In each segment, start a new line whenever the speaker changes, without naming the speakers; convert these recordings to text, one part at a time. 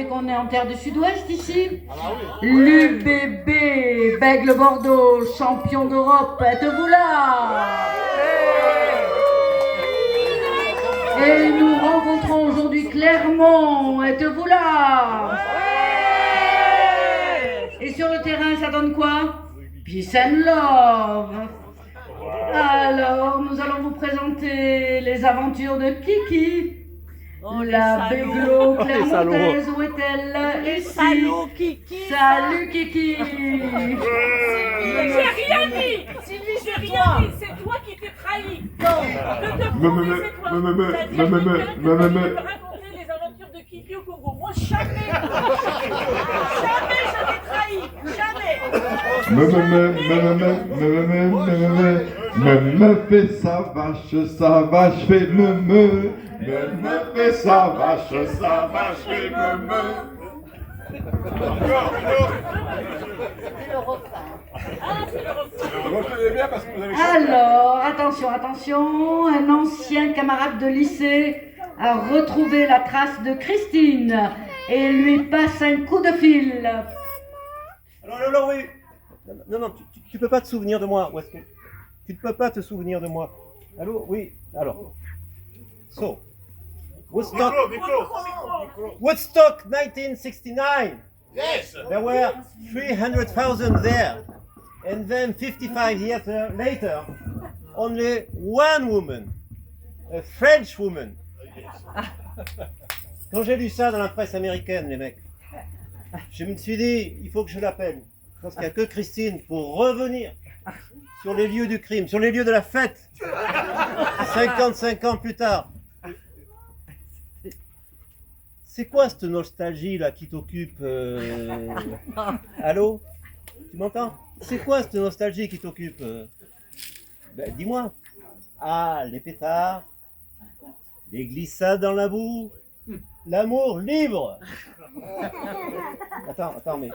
savez qu'on est en terre du sud-ouest ici? L'UBB, Bègle Bordeaux, champion d'Europe, êtes-vous là? Et nous rencontrons aujourd'hui Clermont, êtes-vous là? Et sur le terrain, ça donne quoi? Peace and love. Alors, nous allons vous présenter les aventures de Kiki.
Oh,
La béglo clermontaise, où est-elle? Ici.
Salut Kiki.
Salut Kiki.
J'ai rien dit. Sylvie, j'ai rien dit. C'est toi qui t'es trahi. Non. Je te promets, c'est toi. T'as dit à quelqu'un que tu peux raconter les aventures de Kiki au Congo. Moi, jamais. Jamais je t'ai trahi. Jamais.
Me fait sa vache, fait me fait sa vache, fait me.
Alors, attention, un ancien camarade de lycée a retrouvé la trace de Christine et lui passe un coup de fil.
Alors, oui. Non, tu peux pas te souvenir de moi. Où est-ce que... Tu ne peux pas te souvenir de moi. Allô? Oui, alors. So, Woodstock 1969.
Yes.
There were 300,000 there. And then 55 years later, only one woman, a French woman. Quand j'ai lu ça dans la presse américaine, les mecs, je me suis dit, il faut que je l'appelle. Parce qu'il n'y a que Christine pour revenir sur les lieux du crime, sur les lieux de la fête, 55 ans plus tard. C'est quoi cette nostalgie là qui t'occupe Allô? Tu m'entends? C'est quoi cette nostalgie qui t'occupe Ben, dis-moi. Ah, les pétards, les glissades dans la boue, l'amour libre. Attends, mais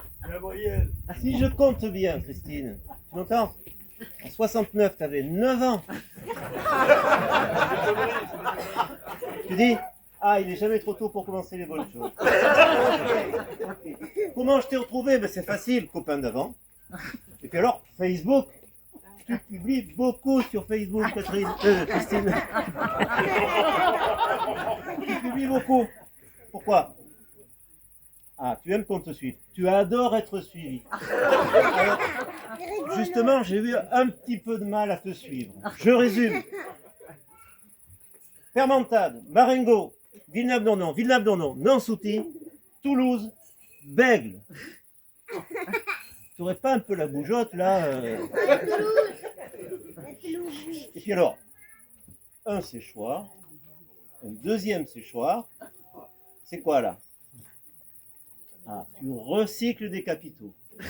si je compte bien, Christine, tu m'entends? En 69, t'avais 9 ans. Tu dis, ah, il n'est jamais trop tôt pour commencer les bonnes choses. Okay. Comment je t'ai retrouvé? Ben, c'est facile, copain d'avant. Et puis alors, Facebook. Tu publies beaucoup sur Facebook, Christine. Tu publies beaucoup. Pourquoi? Ah, tu aimes qu'on te suive. Tu adores être suivi. Alors, justement, j'ai eu un petit peu de mal à te suivre. Je résume. Permentade, Marengo, Villeneuve-d'Ornon, Nansouty, Toulouse, Bègle. Tu n'aurais pas un peu la bougeotte là Et puis alors, un séchoir, un deuxième séchoir, c'est quoi là? Ah, tu recycles des capitaux. Puis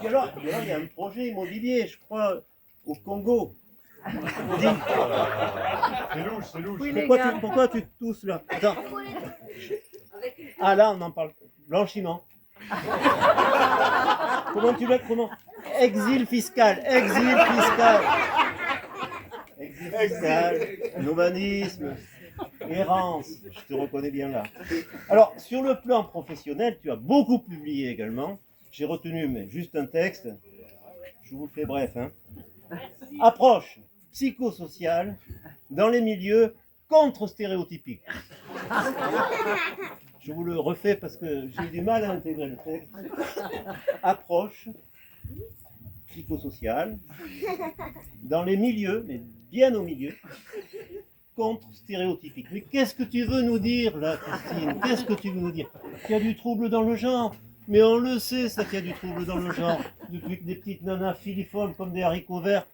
alors, il y a un projet immobilier, je crois, au Congo.
C'est louche.
Oui,
Pourquoi tu te tousses là? Attends. Ah là, on en parle. Blanchiment. Comment tu l'as? Comment? Exil fiscal. Nomadisme. Errance, je te reconnais bien là. Alors, sur le plan professionnel, tu as beaucoup publié également. J'ai retenu mais juste un texte. Je vous le fais bref. Approche psychosociale dans les milieux contre-stéréotypiques. Je vous le refais parce que j'ai eu du mal à intégrer le texte. Approche psychosociale dans les milieux, mais bien au milieu, contre-stéréotypique. Mais qu'est-ce que tu veux nous dire là, Christine? Qu'est-ce que tu veux nous dire? Qu'il y a du trouble dans le genre. Mais on le sait, ça, qu'il y a du trouble dans le genre. Depuis que des petites nanas filiformes comme des haricots verts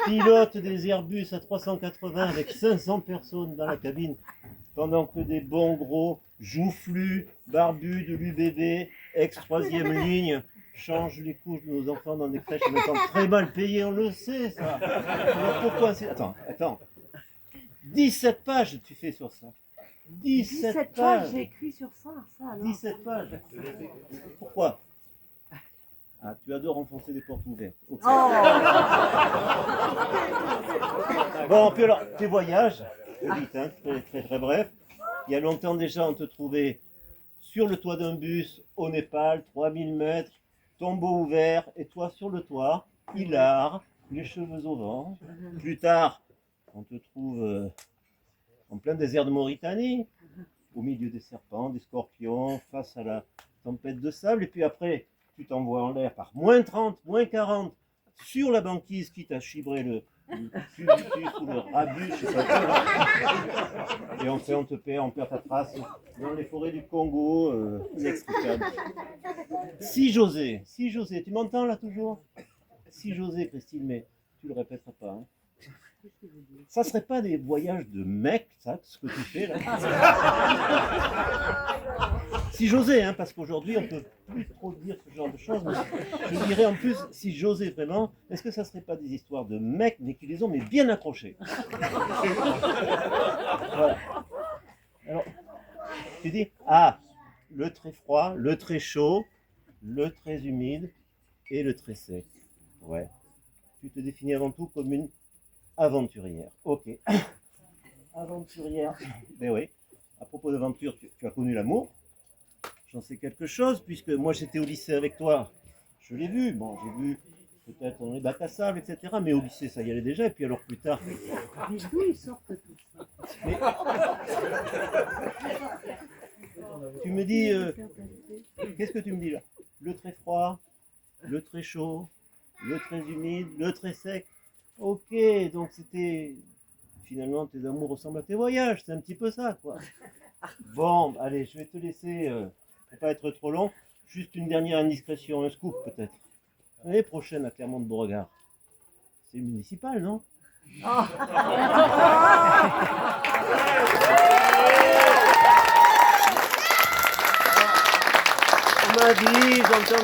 pilotent des Airbus à 380 avec 500 personnes dans la cabine, pendant que des bons gros joufflus, barbus de l'UBB, ex-troisième ligne, changent les couches de nos enfants dans des crèches en étant très mal payés, on le sait, ça. Alors pourquoi c'est... Attends. 17 pages tu fais sur ça. 17 pages.
J'ai écrit sur ça alors.
17 pages. Pourquoi? Ah, tu adores enfoncer des portes ouvertes. Okay.
Oh.
Bon, puis alors, tes voyages, vite, très bref. Il y a longtemps déjà, on te trouvait sur le toit d'un bus au Népal, 3000 mètres, tombeau ouvert, et toi sur le toit, hilar, les cheveux au vent. Plus tard, on te trouve en plein désert de Mauritanie, au milieu des serpents, des scorpions, face à la tempête de sable, et puis après, tu t'envoies en l'air par moins 30, moins 40, sur la banquise qui t'a chibré le cul ou le rabus, je sais pas quoi. Et enfin, on perd ta trace dans les forêts du Congo, inextricable. Si José, tu m'entends là toujours? Si José, Christine, mais tu le répéteras pas, hein. Ça serait pas des voyages de mec, ça, ce que tu fais là? Si José, hein, parce qu'aujourd'hui on peut plus trop dire ce genre de choses, mais je dirais en plus, si José vraiment, est-ce que ça serait pas des histoires de mecs, mais qui les ont mais bien accrochés? Voilà. Alors, tu dis, ah, le très froid, le très chaud, le très humide et le très sec. Ouais. Tu te définis avant tout comme une aventurière. Ok. Aventurière. Ben oui. À propos d'aventure, tu as connu l'amour. J'en sais quelque chose, puisque moi j'étais au lycée avec toi. Je l'ai vu. Bon, j'ai vu peut-être dans les bacs à sable, etc. Mais au lycée, ça y allait déjà. Et puis alors plus tard.
Mais d'où ils sortent tout ça?
Mais... Tu me dis. Qu'est-ce que tu me dis là? Le très froid, le très chaud, le très humide, le très sec. Ok, donc c'était... Finalement, tes amours ressemblent à tes voyages, c'est un petit peu ça, quoi. Bon, allez, je vais te laisser, pour pas être trop long, juste une dernière indiscrétion, un scoop peut-être. L'année prochaine à Clermont-de-Beauregard, c'est municipal, non? On m'a dit, j'entends...